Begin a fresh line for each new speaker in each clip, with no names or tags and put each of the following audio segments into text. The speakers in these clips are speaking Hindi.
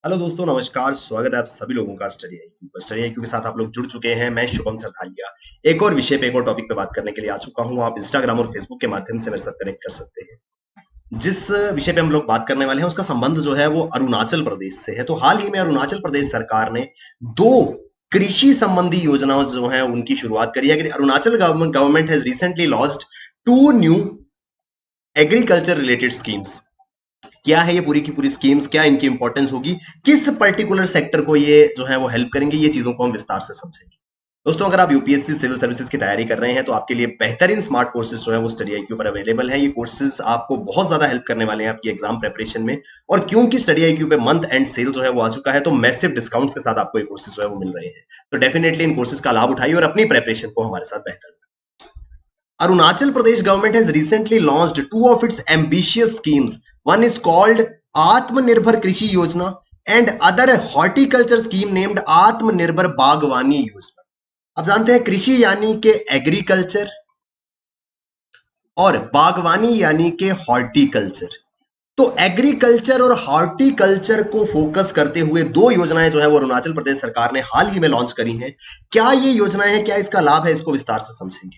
हेलो दोस्तों, नमस्कार। स्वागत है आप सभी लोगों का स्टडी आईक्यू पर। स्टडी आईक्यू के साथ आप लोग जुड़ चुके हैं। मैं शुभम सरथालिया एक और विषय पे, एक और टॉपिक पे बात करने के लिए आ चुका हूं। आप इंस्टाग्राम और फेसबुक के माध्यम से मेरे साथ कनेक्ट कर सकते हैं। जिस विषय पे हम लोग बात करने वाले हैं उसका संबंध जो है वो अरुणाचल प्रदेश से है। तो हाल ही में अरुणाचल प्रदेश सरकार ने दो कृषि संबंधी योजनाओं जो है उनकी शुरुआत करी है। Arunachal government has recently launched two new agriculture related schemes. क्या है ये पूरी की पूरी स्कीम्स, क्या इनकी इंपॉर्टेंस होगी, किस पर्टिकुलर सेक्टर को ये जो है वो हेल्प करेंगे, ये चीजों को हम विस्तार से समझेंगे। दोस्तों, अगर आप यूपीएससी सिविल सर्विसेज की तैयारी कर रहे हैं तो आपके लिए बेहतरीन स्मार्ट कोर्सेज जो है वो स्टडी आईक्यू पर अवेलेबल है। ये कोर्सेज आपको बहुत ज्यादा हेल्प करने वाले हैं आपकी एग्जाम प्रिपरेशन में। और क्योंकि स्टडी आईक्यू पे मंथ एंड सेल जो है वो आ चुका है, तो मैसिव डिस्काउंट्स के साथ आपको ये कोर्सेज जो है वो मिल रहे हैं। तो डेफिनेटली इन कोर्सेज का लाभ उठाइए और अपनी प्रिपरेशन को हमारे साथ बेहतर। Arunachal Pradesh government has recently launched two of its ambitious schemes. One is called Atmanirbhar Krishi Yojana and other horticulture scheme named Atmanirbhar Bagwani Yojana. अब जानते हैं कृषि यानी के एग्रीकल्चर और बागवानी यानी के हॉर्टिकल्चर। तो एग्रीकल्चर और हॉर्टिकल्चर को फोकस करते हुए दो योजनाएं जो है वो अरुणाचल प्रदेश सरकार ने हाल ही में लॉन्च करी हैं। क्या ये योजनाएं हैं, क्या इसका लाभ है, इसको विस्तार से समझेंगे।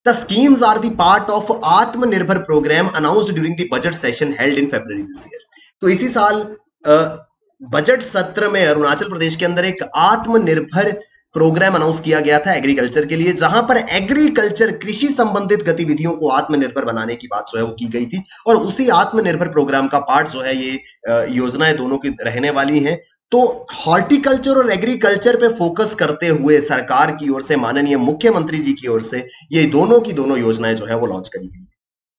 The schemes are the part of Atmanirbhar program announced during the budget session held in February this year. तो इसी साल बजट सत्र में अरुणाचल प्रदेश के अंदर एक आत्मनिर्भर प्रोग्राम अनाउंस किया गया था एग्रीकल्चर के लिए, जहां पर एग्रीकल्चर कृषि संबंधित गतिविधियों को आत्मनिर्भर बनाने की बात जो है वो की गई थी। और उसी आत्मनिर्भर प्रोग्राम का पार्ट जो है ये योजनाएं दोनों की रहने वाली हैं। तो हॉर्टिकल्चर और एग्रीकल्चर पे फोकस करते हुए सरकार की ओर से, माननीय मुख्यमंत्री जी की ओर से, ये दोनों की दोनों योजनाएं जो है वो लॉन्च करी गई।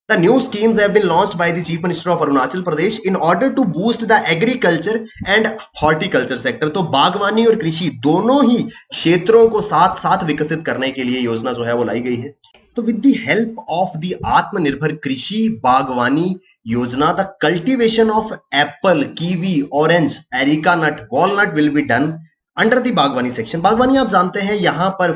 The new schemes have been launched by the Chief Minister of Arunachal Pradesh in order to boost the agriculture and horticulture sector. तो बागवानी और कृषि दोनों ही क्षेत्रों को साथ साथ विकसित करने के लिए योजना जो है वो लाई गई है। तो with the help of the Atmanirbhar Krishi Bagwani Yojana, the cultivation of apple, kiwi, orange, areca nut, walnut will be done under the Bagwani section. बागवानी आप जानते हैं यहाँ पर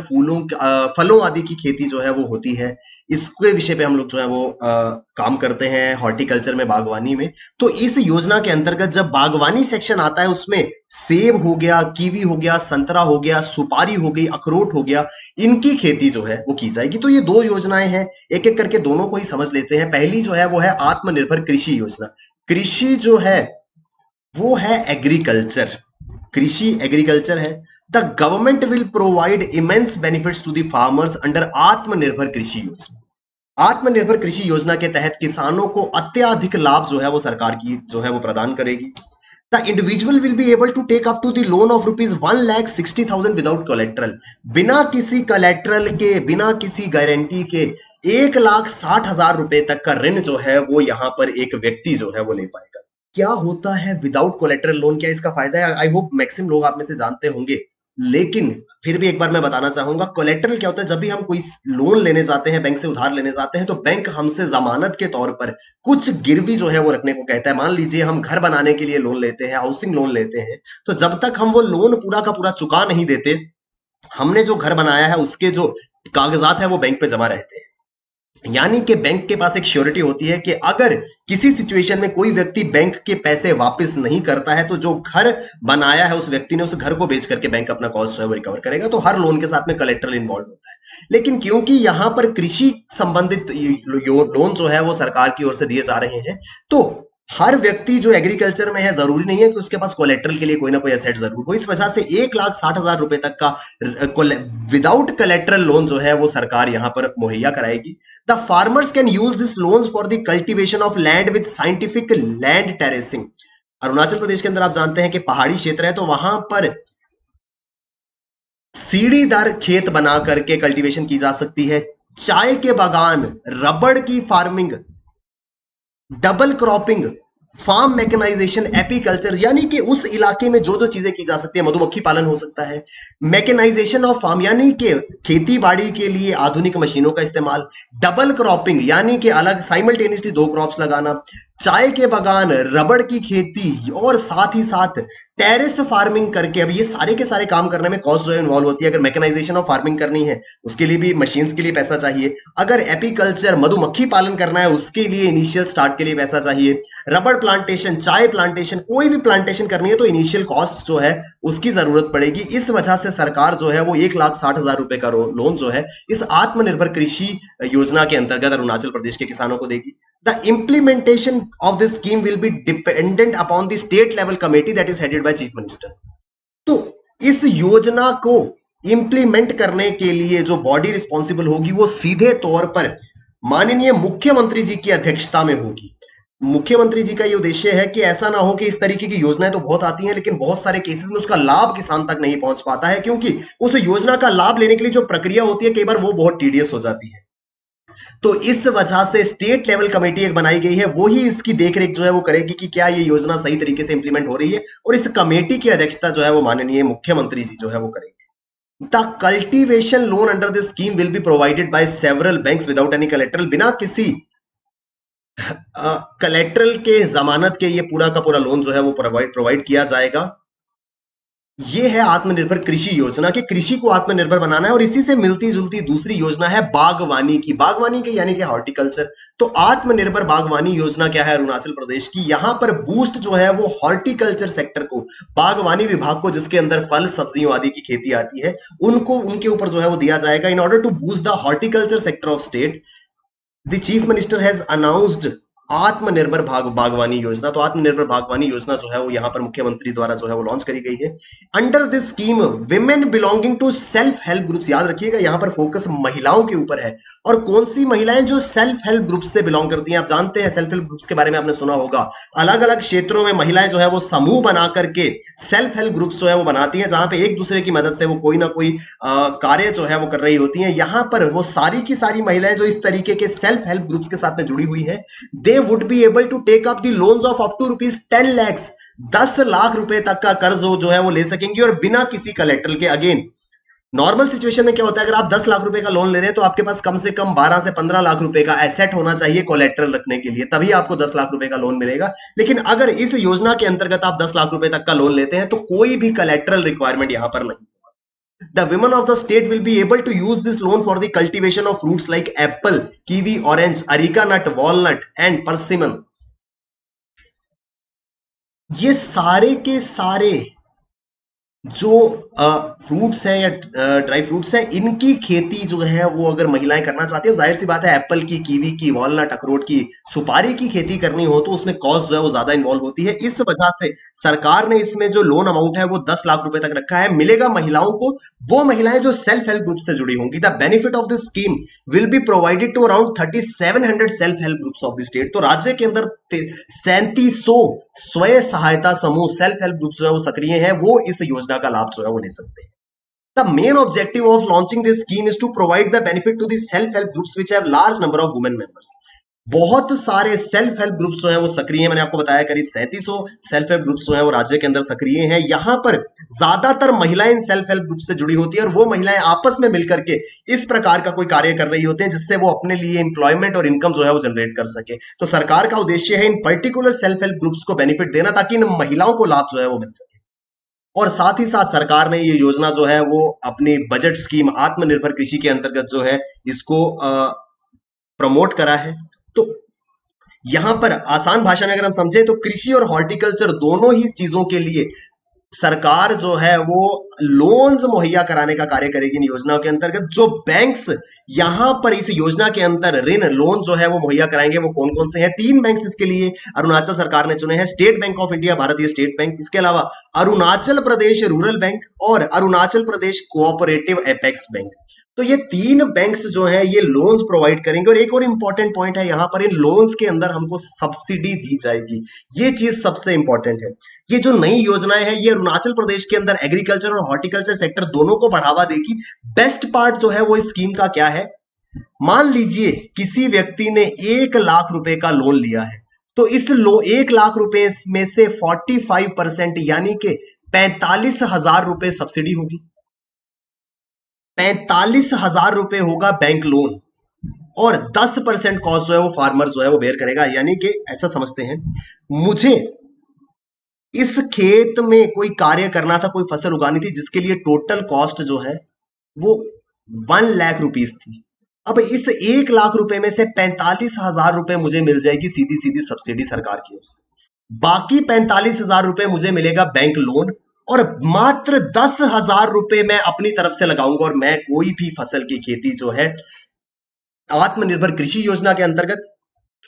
फलों आदि की खेती जो है वो होती है। इसके विषय पे हम लोग जो है वो काम करते हैं हॉर्टिकल्चर में, बागवानी में। तो इस योजना के अंतर्गत जब बागवानी सेक्शन आता है उसमें सेब हो गया, कीवी हो गया, संतरा हो गया, सुपारी हो गई, अखरोट हो गया, इनकी खेती जो है वो की जाएगी। तो ये दो योजनाएं हैं, एक एक करके दोनों को ही समझ लेते हैं। पहली जो है वो है आत्मनिर्भर कृषि योजना। कृषि जो है वो है एग्रीकल्चर, कृषि एग्रीकल्चर है। The government will provide immense benefits to the farmers under Atmanirbhar Krishi योजना। आत्मनिर्भर कृषि योजना के तहत किसानों को अत्याधिक लाभ जो है वो सरकार की जो है वो प्रदान करेगी। The individual will be able to take up to the loan of rupees 1,60,000 without collateral. बिना किसी कोलेट्रल के, बिना किसी गारंटी के 1,60,000 रुपए तक का ऋण जो है वो यहाँ पर एक व्यक्ति जो है वो ले पाएगा। क्या होता है विदाउट कोलेटरल लोन, क्या इसका फायदा है? आई होप मैक्सिमम लोग आप में से जानते होंगे, लेकिन फिर भी एक बार मैं बताना चाहूंगा। कोलेटरल क्या होता है? जब भी हम कोई लोन लेने जाते हैं, बैंक से उधार लेने जाते हैं, तो बैंक हमसे जमानत के तौर पर कुछ गिरवी जो है वो रखने को कहता है। मान लीजिए हम घर बनाने के लिए लोन लेते हैं, हाउसिंग लोन लेते हैं, तो जब तक हम वो लोन पूरा का पूरा चुका नहीं देते, हमने जो घर बनाया है उसके जो कागजात है वो बैंक पे जमा रहते हैं। यानी कि बैंक के पास एक श्योरिटी होती है कि अगर किसी सिचुएशन में कोई व्यक्ति बैंक के पैसे वापस नहीं करता है, तो जो घर बनाया है उस व्यक्ति ने, उस घर को बेच करके बैंक अपना कॉस्ट जो है वो रिकवर करेगा। तो हर लोन के साथ में कलेक्ट्रल इन्वॉल्व होता है। लेकिन क्योंकि यहां पर कृषि संबंधित लोन जो है वो सरकार की ओर से दिए जा रहे हैं, तो हर व्यक्ति जो एग्रीकल्चर में है, जरूरी नहीं है कि उसके पास कोलेट्रल के लिए कोई ना कोई एसेट जरूर हो। इस वजह से 1,60,000 रुपए तक का विदाउट कोलेट्रल लोन जो है वो सरकार यहां पर मुहैया कराएगी। The farmers can use this loans for the cultivation of land with scientific land terracing. Arunachal Pradesh के अंदर आप जानते हैं कि पहाड़ी क्षेत्र है, तो वहां पर सीढ़ीदार खेत बना करके कल्टीवेशन की जा सकती है। चाय के बागान, रबड़ की farming, double cropping, farm mechanisation, apiculture, यानी कि उस इलाके में जो जो चीजें की जा सकती है, मधुमक्खी पालन हो सकता है। मैकेनाइजेशन ऑफ फार्म यानी कि खेती बाड़ी के लिए आधुनिक मशीनों का इस्तेमाल। डबल क्रॉपिंग यानी कि अलग साइमल्टेनियसली दो क्रॉप्स लगाना। चाय के बागान, रबड़ की खेती और साथ ही साथ टेरेस फार्मिंग करके, अब ये सारे के सारे काम करने में कॉस्ट जो है इन्वॉल्व होती है। अगर मैकेनाइजेशन ऑफ फार्मिंग करनी है उसके लिए भी मशीन्स के लिए पैसा चाहिए। अगर एपीकल्चर मधुमक्खी पालन करना है उसके लिए इनिशियल स्टार्ट के लिए पैसा चाहिए। रबड़ प्लांटेशन, चाय प्लांटेशन, कोई भी प्लांटेशन करनी है तो इनिशियल कॉस्ट जो है उसकी जरूरत पड़ेगी। इस वजह से सरकार जो है वो 1,60,000 रुपए का लोन जो है इस आत्मनिर्भर कृषि योजना के अंतर्गत अरुणाचल प्रदेश के किसानों को देगी। The implementation of this scheme will be dependent upon the state level committee that is headed by Chief Minister. तो इस योजना को इंप्लीमेंट करने के लिए जो बॉडी रिस्पॉन्सिबल होगी वो सीधे तौर पर माननीय मुख्यमंत्री जी की अध्यक्षता में होगी। मुख्यमंत्री जी का ये उद्देश्य है कि ऐसा ना हो कि इस तरीके की योजनाएं तो बहुत आती हैं लेकिन बहुत सारे केसेस में उसका लाभ किसान तक नहीं पहुंच पाता है, क्योंकि उस योजना का लाभ लेने के लिए जो प्रक्रिया होती है कई बार वो बहुत टीडियस हो जाती है। तो इस वजह से स्टेट लेवल कमेटी एक बनाई गई है, वो ही इसकी देखरेख जो है वो करेगी कि क्या ये योजना सही तरीके से इंप्लीमेंट हो रही है, और इस कमेटी की अध्यक्षता जो है वो माननीय मुख्यमंत्री जी जो है वो करेंगे। The cultivation loan under this scheme will be provided by several banks without any collateral, बिना किसी कलेक्ट्रल के जमानत के ये पूरा का पूरा लोन जो है वो प्रोवाइड किया जाएगा। ये है आत्मनिर्भर कृषि योजना, कि कृषि को आत्मनिर्भर बनाना है। और इसी से मिलती जुलती दूसरी योजना है बागवानी की, यानी कि हॉर्टिकल्चर। तो आत्मनिर्भर बागवानी योजना क्या है अरुणाचल प्रदेश की, यहां पर बूस्ट जो है वो हॉर्टिकल्चर सेक्टर को, बागवानी विभाग को जिसके अंदर फल सब्जियों आदि की खेती आती है उनको, उनके ऊपर जो है वो दिया जाएगा। In order to boost the horticulture sector of state, the chief minister has announced Atmanirbhar Bagwani योजना। तो आत्मनिर्भर बागवानी योजना जो है वो यहां पर मुख्यमंत्री द्वारा जो है वो लॉन्च करी गई है। Under this scheme women belonging to self help groups, याद रखिएगा यहां पर फोकस महिलाओं के ऊपर है। और कौन सी महिलाएं जो सेल्फ हेल्प ग्रुप से बिलोंग करती हैं, आप जानते हैं सेल्फ हेल्प ग्रुप्स के बारे में आपने सुना होगा। अलग अलग क्षेत्रों में महिलाएं जो है वो समूह बना करके सेल्फ हेल्प ग्रुप्स जो है वो बनाती हैं, जहां पे एक दूसरे की मदद से वो कोई ना कोई कार्य जो है वो कर रही होती हैं। यहां पर वो सारी की सारी महिलाएं जो इस तरीके के सेल्फ हेल्प ग्रुप्स के साथ में जुड़ी हुई है, they would be able to take up the loans of up to rupees 10 lakhs, 10 lakh रुपए तक का कर्ज जो है वो ले सकेंगी, और बिना किसी कलेक्टर के। अगेन नॉर्मल सिचुएशन में क्या होता है, अगर आप 10 लाख रुपए का लोन ले रहे हैं तो आपके पास कम से कम 12 से 15 लाख रुपए का एसेट होना चाहिए कोलेट्रल रखने के लिए, तभी आपको 10 लाख रुपए का लोन मिलेगा। लेकिन अगर इस योजना के अंतर्गत आप 10 लाख रुपए तक का लोन लेते हैं तो कोई भी कलेक्ट्रल रिक्वायरमेंट यहां पर नहीं। The women of the state will be able to use this loan for the cultivation of fruits like apple, kiwi, orange, areca nut, walnut and persimmon. ये सारे के सारे जो फ्रूट्स हैं या ड्राई फ्रूट्स हैं, इनकी खेती जो है वो अगर महिलाएं करना चाहती है, जाहिर सी बात है एप्पल की, कीवी की, वॉलनट, अखरोट की, सुपारी की खेती करनी हो तो उसमें कॉस्ट जो है वो ज्यादा इन्वॉल्व होती है। इस वजह से सरकार ने इसमें जो लोन अमाउंट है वो 10 लाख रुपए तक रखा है। मिलेगा महिलाओं को, वो महिलाएं जो सेल्फ हेल्प ग्रुप से जुड़ी होंगी। The benefit of this scheme will be provided to around 3700 self help groups of the state. तो राज्य के अंदर 3700 स्वयं सहायता समूह, सेल्फ हेल्प ग्रुप जो है वो सक्रिय है, वो इस योजना का लाभ जो है वो ले सकते हैं। The main objective of launching this scheme is to provide the benefit to the self-help groups which have large number of women members. बहुत सारे सेल्फ हेल्प ग्रुप्स जो है वो सक्रिय हैं, मैंने आपको बताया करीब 3700 सेल्फ हेल्प ग्रुप्स जो है वो राज्य के अंदर सक्रिय हैं। यहां पर ज्यादातर महिलाएं सेल्फ हेल्प ग्रुप से जुड़ी होती है, और वो महिलाएं आपस में मिलकर के इस प्रकार का कोई कार्य कर रही होती हैं जिससे वो अपने लिए एम्प्लॉयमेंट और इनकम जो है वो जनरेट कर सके। तो सरकार का उद्देश्य है इन पर्टिकुलर सेल्फ हेल्प ग्रुप्स को बेनिफिट देना, ताकि इन महिलाओं को लाभ जो है वो मिल सके। और साथ ही साथ सरकार ने ये योजना जो है वो अपनी बजट स्कीम आत्मनिर्भर कृषि के अंतर्गत जो है इसको प्रमोट करा है। तो यहां पर आसान भाषा में अगर हम समझे तो कृषि और हॉर्टिकल्चर दोनों ही चीजों के लिए सरकार जो है वो लोन्स मुहैया कराने का कार्य करेगी इन योजनाओं के अंतर्गत। जो बैंक्स यहां पर इस योजना के अंदर ऋण लोन जो है वो मुहैया कराएंगे वो कौन कौन से हैं, 3 बैंक्स इसके लिए अरुणाचल सरकार ने चुने हैं। स्टेट बैंक ऑफ इंडिया, भारतीय स्टेट बैंक, इसके अलावा अरुणाचल प्रदेश रूरल बैंक और Arunachal Pradesh cooperative apex bank. तो ये 3 बैंक्स जो है ये लोन्स प्रोवाइड करेंगे। और एक और इंपॉर्टेंट पॉइंट है, यहां पर इन लोन्स के अंदर हमको सब्सिडी दी जाएगी, ये चीज सबसे इंपॉर्टेंट है। ये जो नई योजनाएं हैं ये अरुणाचल प्रदेश के अंदर एग्रीकल्चर और हॉर्टिकल्चर सेक्टर दोनों को बढ़ावा देगी। बेस्ट पार्ट जो है वो इस स्कीम का क्या है, मान लीजिए किसी व्यक्ति ने 1 लाख रुपए का लोन लिया है, तो इस 1 लाख रुपए में से 45% यानी कि 45,000 रुपए सब्सिडी होगी, 45,000 रुपए होगा बैंक लोन। और 10% कॉस्ट जो है वो फार्मर जो है वो बेयर करेगा। यानी कि ऐसा समझते हैं, मुझे इस खेत में कोई कार्य करना था, कोई फसल उगानी थी, जिसके लिए टोटल कॉस्ट जो है वो 1 लाख रुपीज थी। अब इस 1 लाख रुपए में से 45,000 रुपए मुझे मिल जाएगी सीधी सीधी सब्सिडी सरकार की ओर से। बाकी 45,000 रुपए मुझे मिलेगा बैंक लोन, और मात्र 10,000 रुपए मैं अपनी तरफ से लगाऊंगा, और मैं कोई भी फसल की खेती जो है आत्मनिर्भर कृषि योजना के अंतर्गत,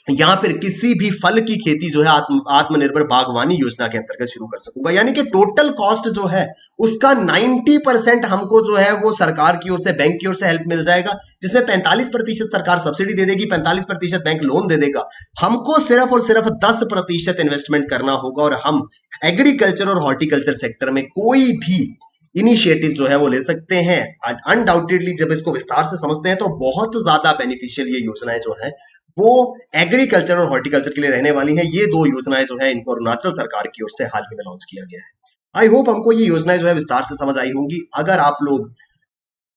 या फिर किसी भी फल की खेती जो है आत्मनिर्भर बागवानी योजना के अंतर्गत शुरू कर सकूंगा। यानी कि टोटल कॉस्ट जो है उसका 90% हमको जो है वो सरकार की ओर से, बैंक की ओर से हेल्प मिल जाएगा, जिसमें 45% सरकार सब्सिडी दे देगी, 45% बैंक लोन दे देगा। हमको सिर्फ और सिर्फ 10% इन्वेस्टमेंट करना होगा, और हम एग्रीकल्चर और हॉर्टिकल्चर सेक्टर में कोई भी इनिशिएटिव जो है वो ले सकते हैं। अनडाउटेडली जब इसको विस्तार से समझते हैं तो बहुत ज्यादा बेनिफिशियल ये योजनाएं जो है वो एग्रीकल्चर और हॉर्टिकल्चर के लिए रहने वाली हैं। ये दो योजनाएं जो है इनको अरुणाचल सरकार की ओर से हाल ही में लॉन्च किया गया है। आई होप हमको ये योजनाएं जो है विस्तार से समझ आई होंगी। अगर आप लोग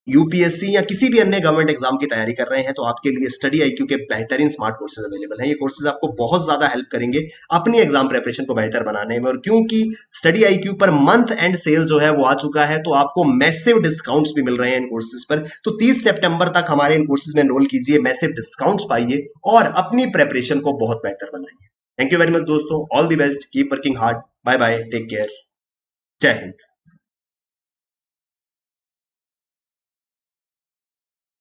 यूपीएससी या किसी भी अन्य गवर्नमेंट एग्जाम की तैयारी कर रहे हैं तो आपके लिए स्टडी आईक्यू के बेहतरीन स्मार्ट कोर्सेज अवेलेबल हैं। ये कोर्सेज आपको बहुत ज्यादा हेल्प करेंगे अपनी एग्जाम प्रिपरेशन को बेहतर बनाने में। और क्योंकि स्टडी आईक्यू पर मंथ एंड सेल जो है वो आ चुका है, तो आपको मैसिव डिस्काउंट्स भी मिल रहे हैं इन कोर्सेज पर। तो 30 सितंबर तक हमारे इन कोर्सेज में एनरोल कीजिए, मैसिव डिस्काउंट्स पाइए और अपनी प्रिपरेशन को बहुत बेहतर बनाइए। थैंक यू वेरी मच दोस्तों, all the best, keep working hard, bye bye, take care, जय हिंद।